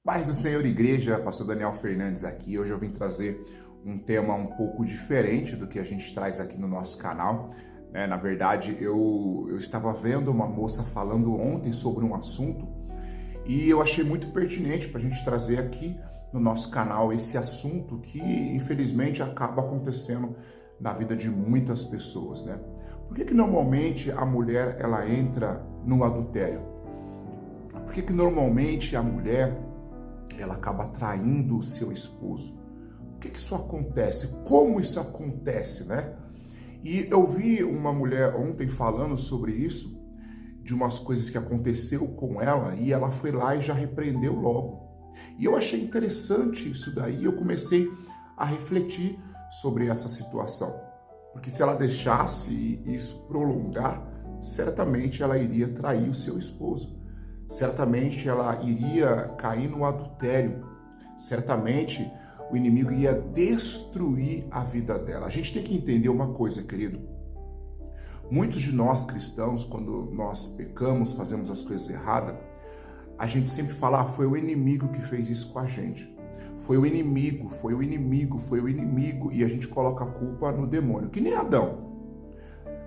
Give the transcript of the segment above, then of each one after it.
Paz do Senhor Igreja, pastor Daniel Fernandes aqui. Hoje eu vim trazer um tema um pouco diferente do que a gente traz aqui no nosso canal. Na verdade, eu estava vendo uma moça falando ontem sobre um assunto e eu achei muito pertinente para a gente trazer aqui no nosso canal esse assunto que, infelizmente, acaba acontecendo na vida de muitas pessoas, né? Por que normalmente a mulher ela entra no adultério? Por que normalmente a mulher ela acaba traindo o seu esposo? Por que isso acontece? Como isso acontece, né? E eu vi uma mulher ontem falando sobre isso, de umas coisas que aconteceu com ela, e ela foi lá e já repreendeu logo. E eu achei interessante isso daí, eu comecei a refletir sobre essa situação. Porque se ela deixasse isso prolongar, certamente ela iria trair o seu esposo. Certamente ela iria cair no adultério. Certamente o inimigo ia destruir a vida dela. A gente tem que entender uma coisa, querido. Muitos de nós cristãos, quando nós pecamos, fazemos as coisas erradas, a gente sempre fala, foi o inimigo que fez isso com a gente. Foi o inimigo, foi o inimigo, foi o inimigo. E a gente coloca a culpa no demônio, que nem Adão.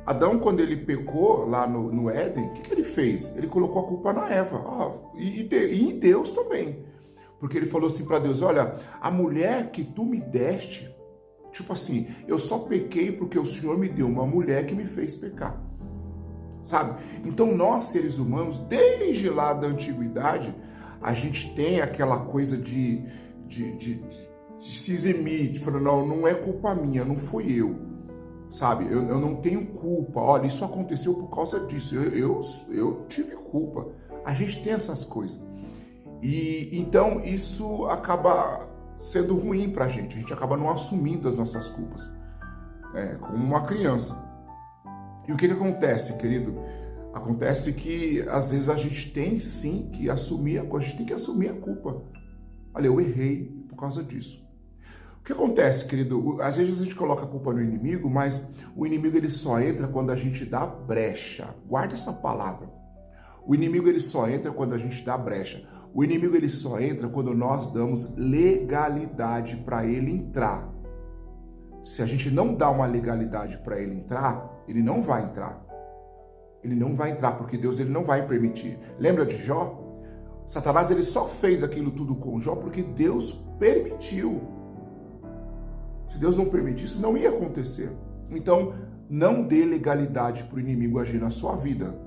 Adão, quando ele pecou lá no Éden, o que ele fez? Ele colocou a culpa na Eva, e em Deus também. Porque ele falou assim para Deus, olha, a mulher que tu me deste, tipo assim, eu só pequei porque o Senhor me deu uma mulher que me fez pecar. Sabe? Então nós, seres humanos, desde lá da antiguidade, a gente tem aquela coisa de se eximir, de falar, não é culpa minha, não fui eu. Sabe, eu não tenho culpa, olha, isso aconteceu por causa disso, eu tive culpa. A gente tem essas coisas. E então isso acaba sendo ruim pra gente, a gente acaba não assumindo as nossas culpas, como uma criança. E o que acontece, querido? Acontece que às vezes a gente tem sim que assumir a coisa, a gente tem que assumir a culpa. Olha, eu errei por causa disso. O que acontece, querido? Às vezes a gente coloca a culpa no inimigo, mas o inimigo ele só entra quando a gente dá brecha. Guarda essa palavra. O inimigo ele só entra quando a gente dá brecha. O inimigo ele só entra quando nós damos legalidade para ele entrar. Se a gente não dá uma legalidade para ele entrar, ele não vai entrar. Ele não vai entrar porque Deus ele não vai permitir. Lembra de Jó? Satanás ele só fez aquilo tudo com Jó porque Deus permitiu. Se Deus não permitisse, não ia acontecer. Então, não dê legalidade para o inimigo agir na sua vida.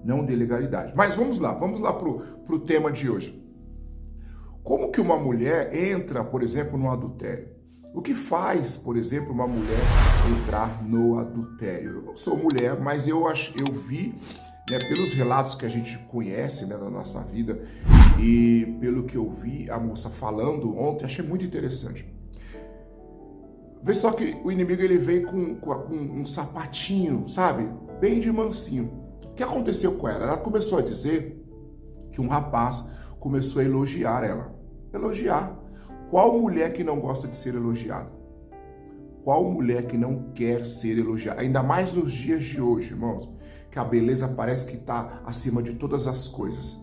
Não dê legalidade. Mas vamos lá para o tema de hoje. Como que uma mulher entra, por exemplo, no adultério? O que faz, por exemplo, uma mulher entrar no adultério? Eu não sou mulher, mas eu vi, pelos relatos que a gente conhece, na nossa vida, e pelo que eu vi a moça falando ontem, achei muito interessante. Vê só que o inimigo ele vem com um sapatinho, sabe? Bem de mansinho. O que aconteceu com ela? Ela começou a dizer que um rapaz começou a elogiar ela. Elogiar. Qual mulher que não gosta de ser elogiada? Qual mulher que não quer ser elogiada? Ainda mais nos dias de hoje, irmãos, que a beleza parece que está acima de todas as coisas.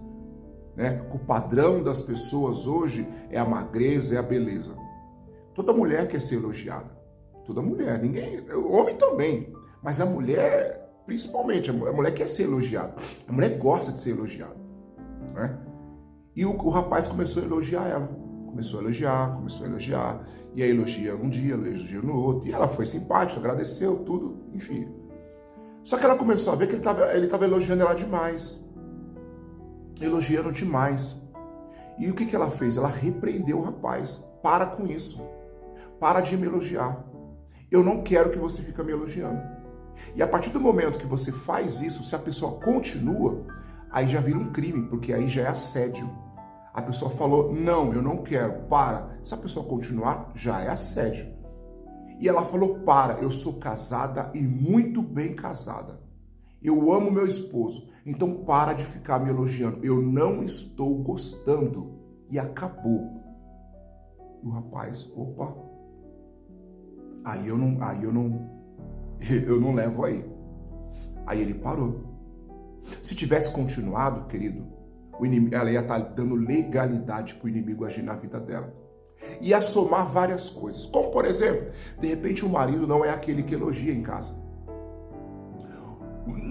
O padrão das pessoas hoje é a magreza, é a beleza. Toda mulher quer ser elogiada. Toda mulher, ninguém, o homem também. Mas a mulher, principalmente, a mulher quer ser elogiada. A mulher gosta de ser elogiada. E o rapaz começou a elogiar ela. Começou a elogiar. E aí elogia um dia, elogia no outro. E ela foi simpática, agradeceu, tudo, enfim. Só que ela começou a ver que ele estava elogiando ela demais. Elogiando demais. E o que ela fez? Ela repreendeu o rapaz. Para com isso. Para de me elogiar. Eu não quero que você fique me elogiando. E a partir do momento que você faz isso, se a pessoa continua, aí já vira um crime, porque aí já é assédio. A pessoa falou, não, eu não quero, para. Se a pessoa continuar, já é assédio. E ela falou, para, eu sou casada e muito bem casada. Eu amo meu esposo, então para de ficar me elogiando. Eu não estou gostando. E acabou. E o rapaz, opa, eu não levo aí. Aí ele parou. Se tivesse continuado, querido, ela ia estar dando legalidade para o inimigo agir na vida dela. Ia somar várias coisas, como por exemplo, de repente o marido não é aquele que elogia em casa.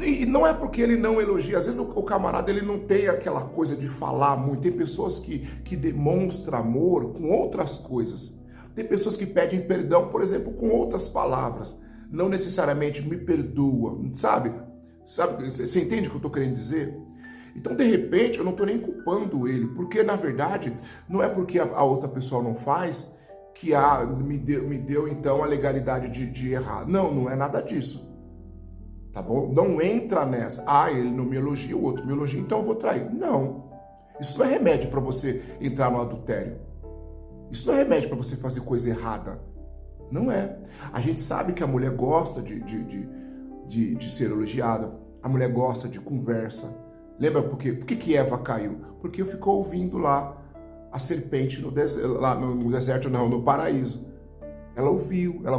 E não é porque ele não elogia, às vezes o camarada ele não tem aquela coisa de falar muito. Tem pessoas que demonstram amor com outras coisas. Tem pessoas que pedem perdão, por exemplo, com outras palavras. Não necessariamente me perdoa, sabe? Você entende o que eu estou querendo dizer? Então, de repente, eu não estou nem culpando ele, porque, na verdade, não é porque a outra pessoa não faz que me deu então, a legalidade de errar. Não, não é nada disso. Tá bom? Não entra nessa. Ele não me elogia, o outro me elogia, então eu vou trair. Não. Isso não é remédio para você entrar no adultério. Isso não é remédio para você fazer coisa errada. Não é. A gente sabe que a mulher gosta de ser elogiada. A mulher gosta de conversa. Lembra por que Eva caiu? Porque ficou ouvindo lá a serpente no deserto, não, no paraíso. Ela ouviu, ela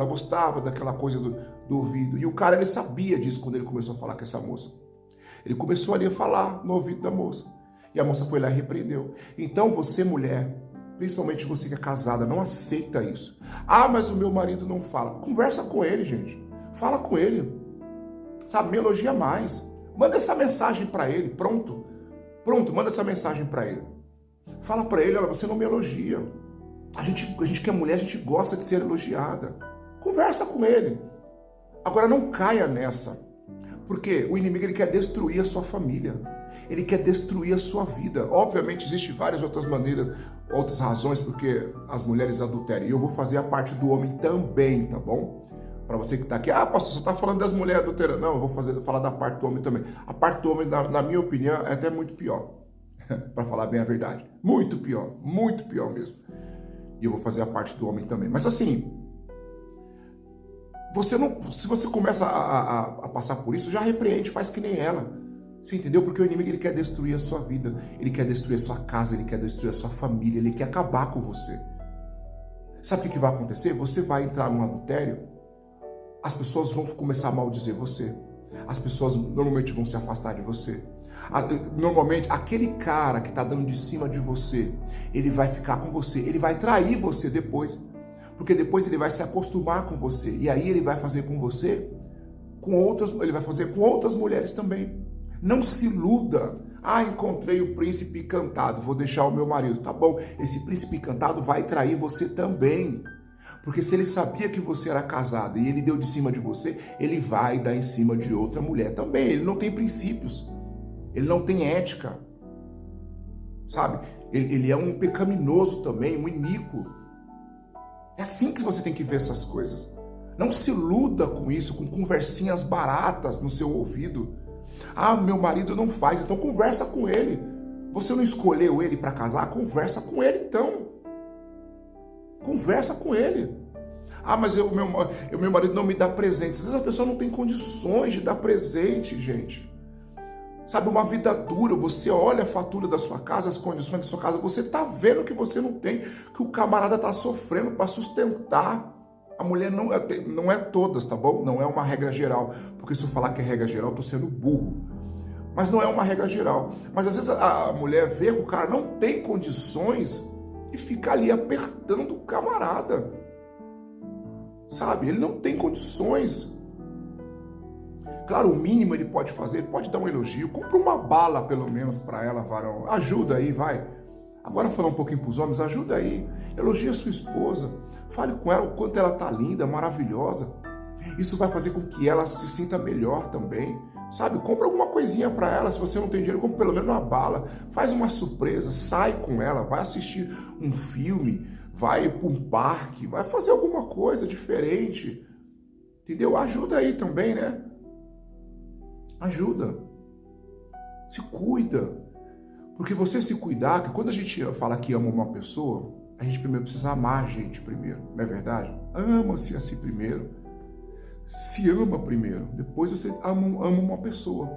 gostava daquela coisa do ouvido. E o cara, ele sabia disso quando ele começou a falar com essa moça. Ele começou ali a falar no ouvido da moça. E a moça foi lá e repreendeu. Então você, mulher, principalmente você que é casada, não aceita isso. Mas o meu marido não fala. Conversa com ele, gente. Fala com ele. Sabe, me elogia mais. Manda essa mensagem para ele, pronto, manda essa mensagem para ele. Fala para ele, olha, você não me elogia. A gente que é mulher, a gente gosta de ser elogiada. Conversa com ele. Agora não caia nessa, porque o inimigo ele quer destruir a sua família. Ele quer destruir a sua vida. Obviamente existem várias outras maneiras, outras razões porque as mulheres adulteram. E eu vou fazer a parte do homem também, tá bom? Para você que está aqui, pastor, você está falando das mulheres adulteras. Não, eu vou falar da parte do homem também. A parte do homem, na minha opinião, é até muito pior. Para falar bem a verdade. Muito pior mesmo. E eu vou fazer a parte do homem também. Mas assim, se você começa a passar por isso, já repreende, faz que nem ela. Você entendeu? Porque o inimigo ele quer destruir a sua vida. Ele quer destruir a sua casa, ele quer destruir a sua família, ele quer acabar com você. Sabe o que vai acontecer? Você vai entrar num adultério. As pessoas vão começar a maldizer você. As pessoas normalmente vão se afastar de você. Normalmente, aquele cara que está dando de cima de você, ele vai ficar com você. Ele vai trair você depois. Porque depois ele vai se acostumar com você. E aí ele vai fazer com você, ele vai fazer com outras mulheres também. Não se iluda. Encontrei o príncipe encantado, vou deixar o meu marido. Tá bom, esse príncipe encantado vai trair você também. Porque se ele sabia que você era casada e ele deu de cima de você, ele vai dar em cima de outra mulher também. Ele não tem princípios. Ele não tem ética. Sabe? Ele é um pecaminoso também, um iníquo. É assim que você tem que ver essas coisas. Não se iluda com isso, com conversinhas baratas no seu ouvido. Meu marido não faz, então conversa com ele. Você não escolheu ele para casar? Conversa com ele então. Conversa com ele. Mas o meu marido não me dá presente. Às vezes a pessoa não tem condições de dar presente, gente. Sabe, uma vida dura, você olha a fatura da sua casa, as condições da sua casa, você tá vendo que você não tem, que o camarada tá sofrendo para sustentar. A mulher não é todas, tá bom? Não é uma regra geral. Porque se eu falar que é regra geral, eu tô sendo burro. Mas não é uma regra geral. Mas às vezes a mulher vê que o cara não tem condições e fica ali apertando o camarada. Sabe? Ele não tem condições. Claro, o mínimo ele pode fazer, ele pode dar um elogio. Compra uma bala, pelo menos, para ela, varão. Ajuda aí, vai. Agora falar um pouquinho para os homens, ajuda aí. Elogia a sua esposa. Fale com ela o quanto ela tá linda, maravilhosa. Isso vai fazer com que ela se sinta melhor também. Sabe? Compra alguma coisinha para ela. Se você não tem dinheiro, compra pelo menos uma bala. Faz uma surpresa, sai com ela, vai assistir um filme, vai para um parque, vai fazer alguma coisa diferente. Entendeu? Ajuda aí também, né? Ajuda. Se cuida. Porque você se cuidar, que quando a gente fala que ama uma pessoa, a gente primeiro precisa amar a gente primeiro, não é verdade? Ama-se a si primeiro. Se ama primeiro, depois você ama uma pessoa.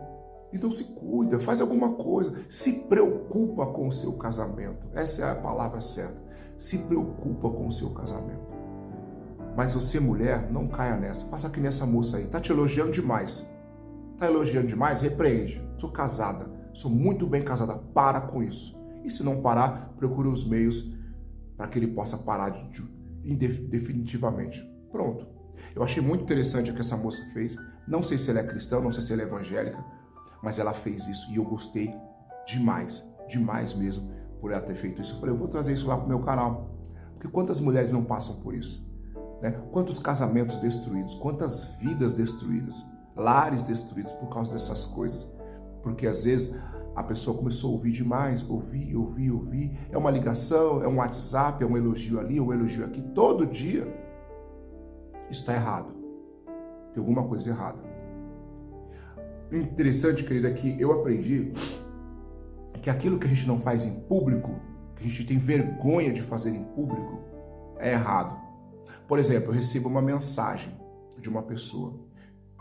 Então se cuida, faz alguma coisa, se preocupa com o seu casamento. Essa é a palavra certa. Se preocupa com o seu casamento. Mas você, mulher, não caia nessa. Passa aqui nessa moça aí, tá te elogiando demais. Tá elogiando demais? Repreende. Sou casada. sou muito bem casada, para com isso. E se não parar, procure os meios para que ele possa parar definitivamente. Pronto. Eu achei muito interessante o que essa moça fez. Não sei se ela é cristã, não sei se ela é evangélica, mas ela fez isso e eu gostei demais, demais mesmo, por ela ter feito isso. Eu falei, eu vou trazer isso lá pro meu canal. Porque quantas mulheres não passam por isso? Né? Quantos casamentos destruídos, quantas vidas destruídas, lares destruídos por causa dessas coisas. Porque às vezes a pessoa começou a ouvir demais, ouvir. É uma ligação, é um WhatsApp, é um elogio ali, um elogio aqui, todo dia. Isso está errado. Tem alguma coisa errada. O interessante, querida, é que eu aprendi que aquilo que a gente não faz em público, que a gente tem vergonha de fazer em público, é errado. Por exemplo, eu recebo uma mensagem de uma pessoa.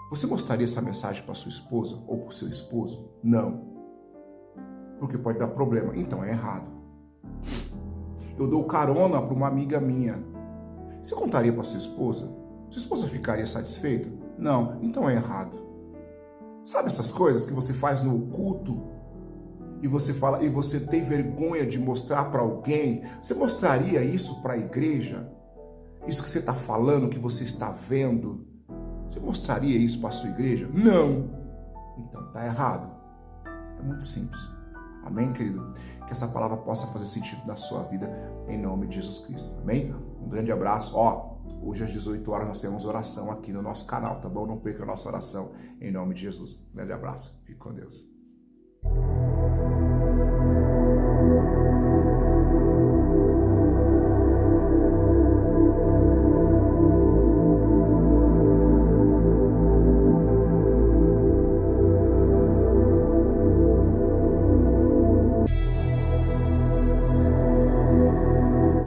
Você gostaria essa mensagem para sua esposa ou para o seu esposo? Não. Porque pode dar problema. Então é errado. Eu dou carona para uma amiga minha. Você contaria para sua esposa? Sua esposa ficaria satisfeita? Não. Então é errado. Sabe essas coisas que você faz no oculto e você fala e você tem vergonha de mostrar para alguém? Você mostraria isso para a igreja? Isso que você está falando, que você está vendo, você mostraria isso para a sua igreja? Não. Então está errado. É muito simples. Amém, querido? Que essa palavra possa fazer sentido na sua vida, em nome de Jesus Cristo. Amém? Um grande abraço. Hoje às 18 horas nós temos oração aqui no nosso canal, tá bom? Não perca a nossa oração, em nome de Jesus. Um grande abraço. Fique com Deus.